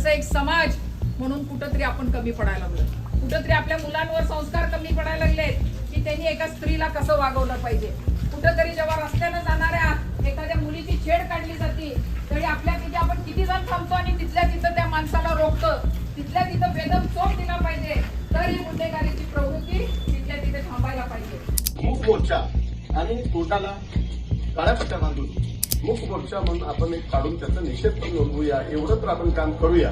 तसं एक समाज म्हणून कुठंतरी आपण कमी पडायला लागलो. कुठंतरी आपल्या मुलांवर संस्कार कमी पडायला लागलेत की त्यांनी एका स्त्रीला कसं वागवलं पाहिजे. कुठंतरी जेव्हा रस्त्यानं जाणाऱ्या एखाद्या मुलीची छेड काढली जाते तरी आपल्या तिथे आपण किती जण थांबतो आणि तिथल्या तिथं त्या माणसाला रोखतो. तिथल्या तिथं बेदम चोप दिला पाहिजे तर ही गुन्हेगारीची प्रवृत्ती तिथल्या तिथे थांबायला पाहिजे. मूक मोर्चा आणि तोटाला काळ्या पट्ट्या बांधून मूक मोर्चा म्हणून आपण एक काढून त्याचा निषेध पण नोंदवूया, एवढं तर आपण काम करूया.